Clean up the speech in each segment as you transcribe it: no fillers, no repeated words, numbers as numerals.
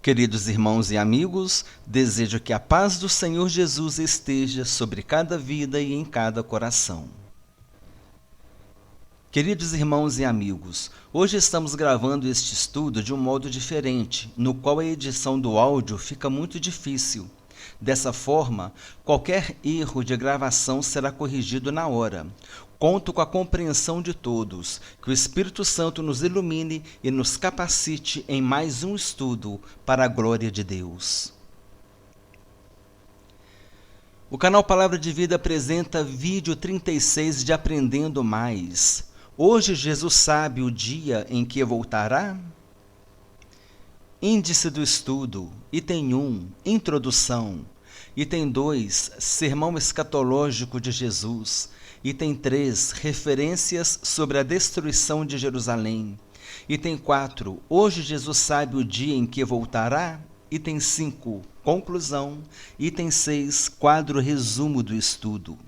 Queridos irmãos e amigos, desejo que a paz do Senhor Jesus esteja sobre cada vida e em cada coração. Queridos irmãos e amigos, hoje estamos gravando este estudo de um modo diferente, no qual a edição do áudio fica muito difícil. Dessa forma, qualquer erro de gravação será corrigido na hora. Conto com a compreensão de todos, que o Espírito Santo nos ilumine e nos capacite em mais um estudo para a glória de Deus. O canal Palavra de Vida apresenta vídeo 36 de Aprendendo Mais. Hoje Jesus sabe o dia em que voltará? Índice do estudo, item 1, Introdução, item 2, Sermão Escatológico de Jesus, item 3, Referências sobre a destruição de Jerusalém, item 4, Hoje Jesus sabe o dia em que voltará? Item 5, Conclusão, item 6, Quadro resumo do estudo.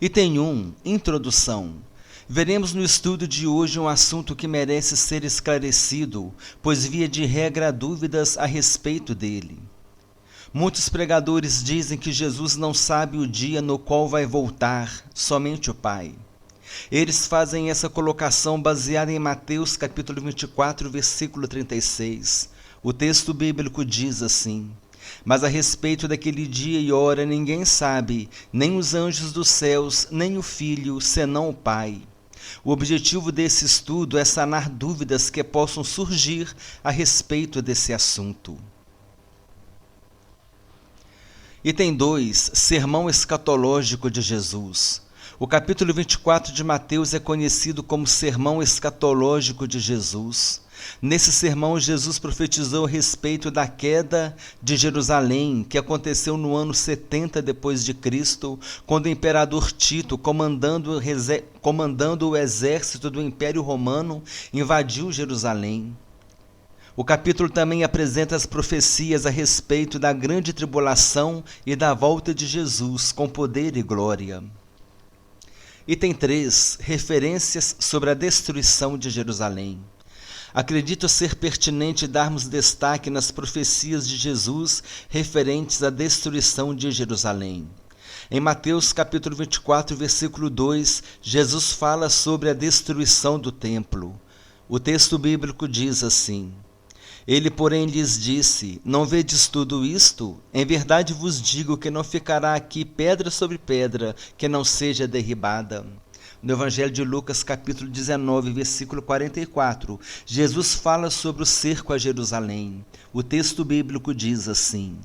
Item 1, Introdução. Veremos no estudo de hoje um assunto que merece ser esclarecido, pois via de regra há dúvidas a respeito dele. Muitos pregadores dizem que Jesus não sabe o dia no qual vai voltar, somente o Pai. Eles fazem essa colocação baseada em Mateus capítulo 24, versículo 36. O texto bíblico diz assim: Mas a respeito daquele dia e hora ninguém sabe, nem os anjos dos céus, nem o Filho, senão o Pai. O objetivo desse estudo é sanar dúvidas que possam surgir a respeito desse assunto. Item 2, Sermão Escatológico de Jesus. O capítulo 24 de Mateus é conhecido como Sermão Escatológico de Jesus. Nesse sermão, Jesus profetizou a respeito da queda de Jerusalém, que aconteceu no ano 70 depois de Cristo, quando o imperador Tito, comandando o exército do Império Romano, invadiu Jerusalém. O capítulo também apresenta as profecias a respeito da grande tribulação e da volta de Jesus com poder e glória. Item 3, Referências sobre a destruição de Jerusalém. Acredito ser pertinente darmos destaque nas profecias de Jesus referentes à destruição de Jerusalém. Em Mateus capítulo 24, versículo 2, Jesus fala sobre a destruição do templo. O texto bíblico diz assim: Ele, porém, lhes disse: Não vedes tudo isto? Em verdade vos digo que não ficará aqui pedra sobre pedra que não seja derribada. No Evangelho de Lucas, capítulo 19, versículo 44, Jesus fala sobre o cerco a Jerusalém. O texto bíblico diz assim: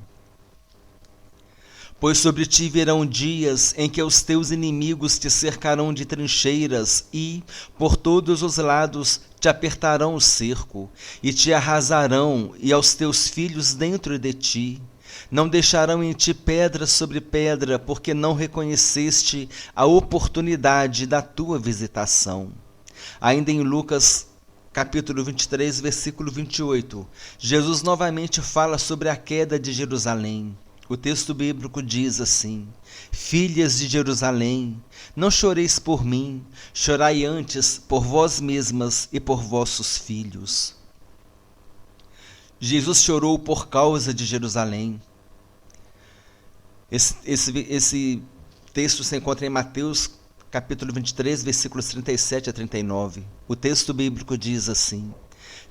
Pois sobre ti virão dias em que os teus inimigos te cercarão de trincheiras e, por todos os lados, te apertarão o cerco, e te arrasarão, e aos teus filhos dentro de ti. Não deixarão em ti pedra sobre pedra, porque não reconheceste a oportunidade da tua visitação. Ainda em Lucas, capítulo 23, versículo 28, Jesus novamente fala sobre a queda de Jerusalém. O texto bíblico diz assim: Filhas de Jerusalém, não choreis por mim, chorai antes por vós mesmas e por vossos filhos. Jesus chorou por causa de Jerusalém. Esse texto se encontra em Mateus, capítulo 23, versículos 37 a 39. O texto bíblico diz assim: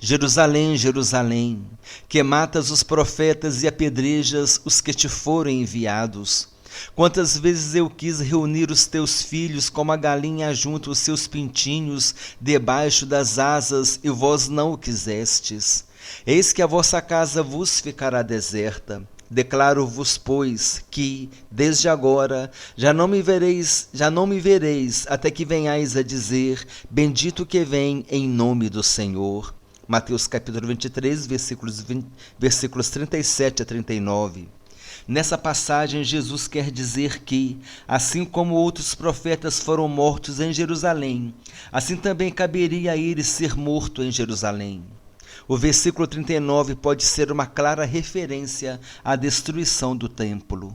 Jerusalém, Jerusalém, que matas os profetas e apedrejas os que te foram enviados. Quantas vezes eu quis reunir os teus filhos como a galinha junta os seus pintinhos debaixo das asas, e vós não o quisestes. Eis que a vossa casa vos ficará deserta. Declaro-vos, pois, que, desde agora, já não me vereis, até que venhais a dizer: Bendito que vem em nome do Senhor. Mateus capítulo 23, versículos 37 a 39. Nessa passagem, Jesus quer dizer que, assim como outros profetas foram mortos em Jerusalém, assim também caberia a ele ser morto em Jerusalém. O versículo 39 pode ser uma clara referência à destruição do templo.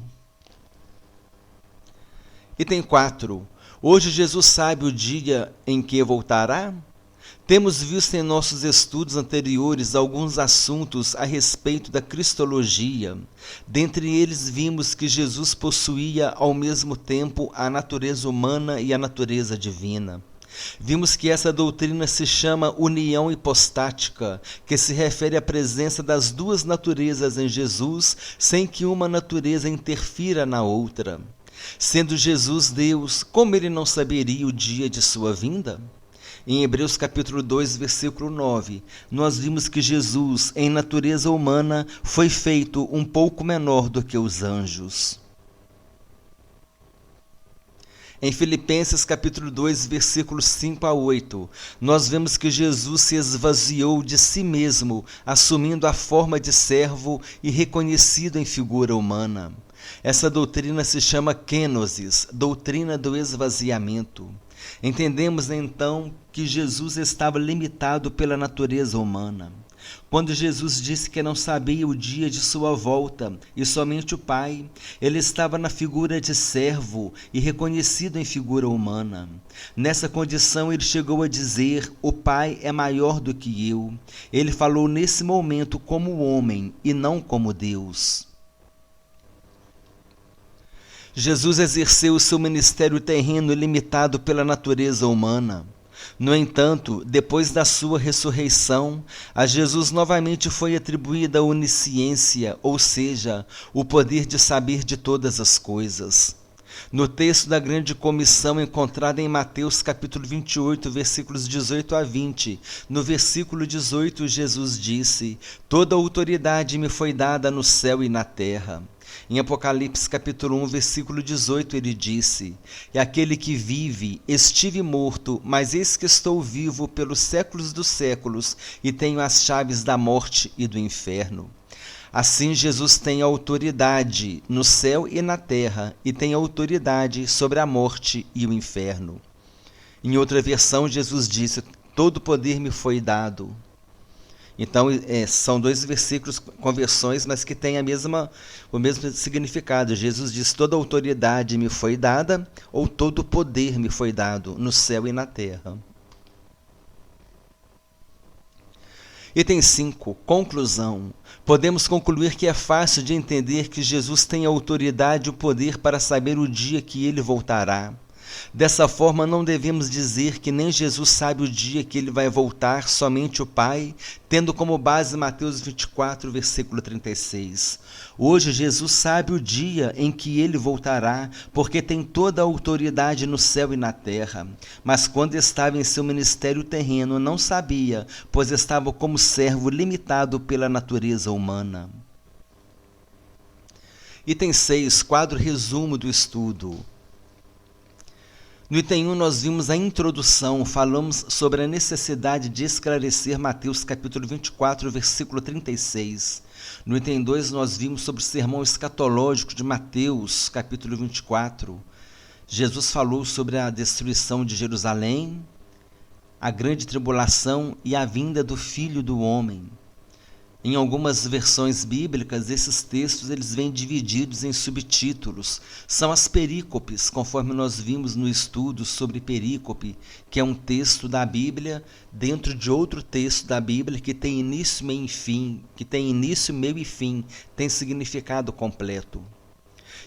Item 4. Hoje Jesus sabe o dia em que voltará? Temos visto em nossos estudos anteriores alguns assuntos a respeito da cristologia. Dentre eles, vimos que Jesus possuía ao mesmo tempo a natureza humana e a natureza divina. Vimos que essa doutrina se chama união hipostática, que se refere à presença das duas naturezas em Jesus, sem que uma natureza interfira na outra. Sendo Jesus Deus, como ele não saberia o dia de sua vinda? Em Hebreus capítulo 2, versículo 9, nós vimos que Jesus, em natureza humana, foi feito um pouco menor do que os anjos. Em Filipenses capítulo 2, versículos 5 a 8, nós vemos que Jesus se esvaziou de si mesmo, assumindo a forma de servo e reconhecido em figura humana. Essa doutrina se chama kenosis, doutrina do esvaziamento. Entendemos então que Jesus estava limitado pela natureza humana. Quando Jesus disse que não sabia o dia de sua volta, e somente o Pai, ele estava na figura de servo e reconhecido em figura humana. Nessa condição ele chegou a dizer: o Pai é maior do que eu. Ele falou nesse momento como homem e não como Deus. Jesus exerceu o seu ministério terreno limitado pela natureza humana. No entanto, depois da sua ressurreição, a Jesus novamente foi atribuída a onisciência, ou seja, o poder de saber de todas as coisas. No texto da grande comissão encontrado em Mateus capítulo 28, versículos 18 a 20, no versículo 18, Jesus disse: toda autoridade me foi dada no céu e na terra. Em Apocalipse capítulo 1, versículo 18, ele disse: e aquele que vive, estive morto, mas eis que estou vivo pelos séculos dos séculos, e tenho as chaves da morte e do inferno. Assim, Jesus tem autoridade no céu e na terra, e tem autoridade sobre a morte e o inferno. Em outra versão, Jesus disse: todo poder me foi dado. Então, são dois versículos com versões, mas que têm o mesmo significado. Jesus diz: toda autoridade me foi dada, ou todo poder me foi dado, no céu e na terra. Item 5. Conclusão. Podemos concluir que é fácil de entender que Jesus tem a autoridade e o poder para saber o dia que ele voltará. Dessa forma, não devemos dizer que nem Jesus sabe o dia que ele vai voltar, somente o Pai, tendo como base Mateus 24, versículo 36. Hoje, Jesus sabe o dia em que ele voltará, porque tem toda a autoridade no céu e na terra. Mas quando estava em seu ministério terreno, não sabia, pois estava como servo limitado pela natureza humana. Item 6, quadro resumo do estudo. No item 1 nós vimos a introdução, falamos sobre a necessidade de esclarecer Mateus capítulo 24, versículo 36. No item 2 nós vimos sobre o sermão escatológico de Mateus capítulo 24. Jesus falou sobre a destruição de Jerusalém, a grande tribulação e a vinda do Filho do Homem. Em algumas versões bíblicas, esses textos eles vêm divididos em subtítulos. São as perícopes, conforme nós vimos no estudo sobre perícope, que é um texto da Bíblia dentro de outro texto da Bíblia que tem início, meio e fim, tem significado completo.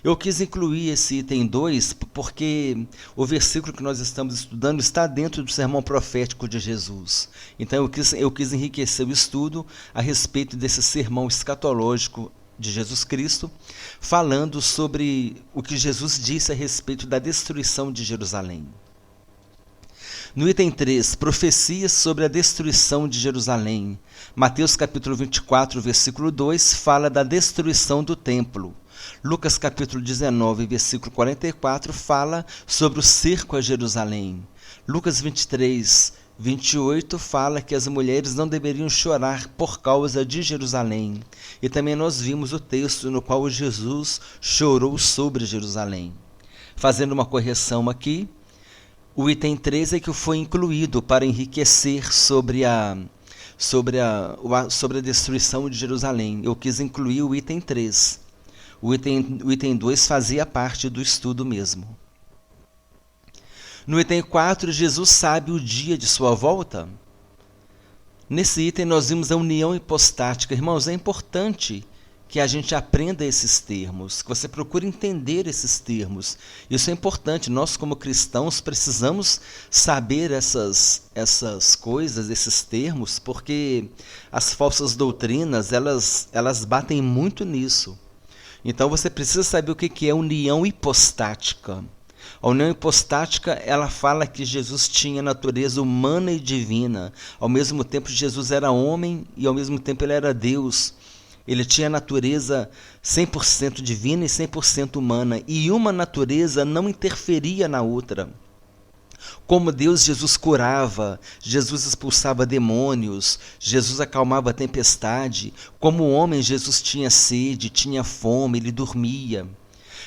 Eu quis incluir esse item 2 porque o versículo que nós estamos estudando está dentro do sermão profético de Jesus. Então eu quis enriquecer o estudo a respeito desse sermão escatológico de Jesus Cristo, falando sobre o que Jesus disse a respeito da destruição de Jerusalém. No item 3, profecias sobre a destruição de Jerusalém. Mateus capítulo 24, versículo 2, fala da destruição do templo. Lucas capítulo 19, versículo 44, fala sobre o cerco a Jerusalém. Lucas 23, 28, fala que as mulheres não deveriam chorar por causa de Jerusalém. E também nós vimos o texto no qual Jesus chorou sobre Jerusalém. Fazendo uma correção aqui, o item 3 é que foi incluído para enriquecer sobre a destruição de Jerusalém. Eu quis incluir o item 3. O item 2 fazia parte do estudo mesmo. No item 4, Jesus sabe o dia de sua volta? Nesse item nós vimos a união hipostática. Irmãos, é importante que a gente aprenda esses termos, que você procure entender esses termos. Isso é importante. Nós, como cristãos, precisamos saber essas coisas, esses termos, porque as falsas doutrinas, elas batem muito nisso. Então você precisa saber o que é união hipostática. A união hipostática, ela fala que Jesus tinha natureza humana e divina. Ao mesmo tempo, Jesus era homem e ao mesmo tempo ele era Deus. Ele tinha natureza 100% divina e 100% humana. E uma natureza não interferia na outra. Como Deus, Jesus curava, Jesus expulsava demônios, Jesus acalmava a tempestade. Como homem, Jesus tinha sede, tinha fome, ele dormia.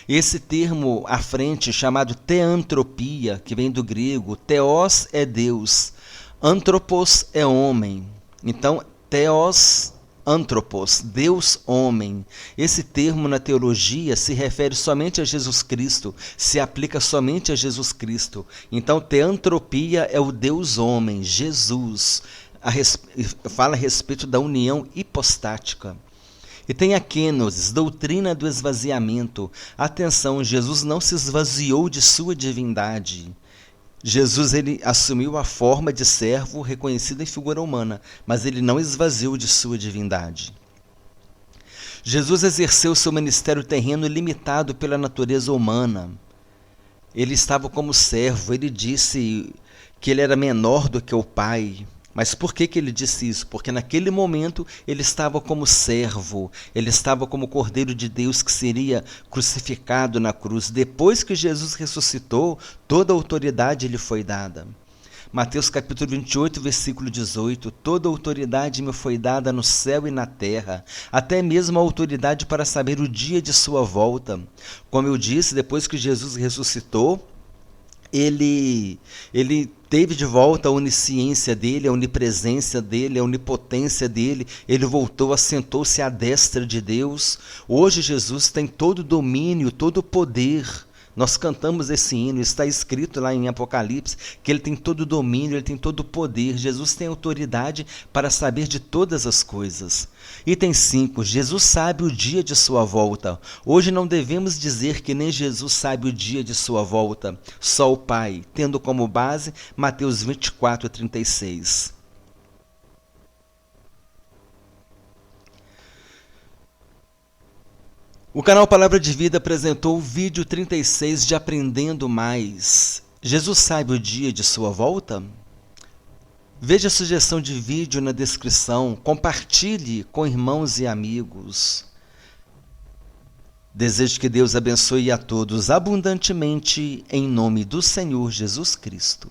Esse termo à frente, chamado teantropia, que vem do grego, theos é Deus, anthropos é homem. Então, theos, anthropos, Deus homem. Esse termo na teologia se refere somente a Jesus Cristo, se aplica somente a Jesus Cristo. Então, teantropia é o Deus homem, Jesus. Fala a respeito da união hipostática. E tem a kenosis, doutrina do esvaziamento. Atenção, Jesus não se esvaziou de sua divindade. Jesus, ele assumiu a forma de servo reconhecido em figura humana, mas ele não esvaziou de sua divindade. Jesus exerceu seu ministério terreno limitado pela natureza humana. Ele estava como servo, ele disse que ele era menor do que o Pai. Mas por que ele disse isso? Porque naquele momento ele estava como servo, ele estava como Cordeiro de Deus que seria crucificado na cruz. Depois que Jesus ressuscitou, toda a autoridade lhe foi dada. Mateus capítulo 28, versículo 18, toda a autoridade me foi dada no céu e na terra, até mesmo a autoridade para saber o dia de sua volta. Como eu disse, depois que Jesus ressuscitou, ele teve de volta a onisciência dele, a onipresença dele, a onipotência dele. Ele voltou, assentou-se à destra de Deus. Hoje Jesus tem todo o domínio, todo o poder. Nós cantamos esse hino, está escrito lá em Apocalipse, que ele tem todo o domínio, ele tem todo o poder. Jesus tem autoridade para saber de todas as coisas. Item 5. Jesus sabe o dia de sua volta. Hoje não devemos dizer que nem Jesus sabe o dia de sua volta, só o Pai, tendo como base Mateus 24, 36. O canal Palavra de Vida apresentou o vídeo 36 de Aprendendo Mais. Jesus sabe o dia de sua volta? Veja a sugestão de vídeo na descrição, compartilhe com irmãos e amigos. Desejo que Deus abençoe a todos abundantemente, em nome do Senhor Jesus Cristo.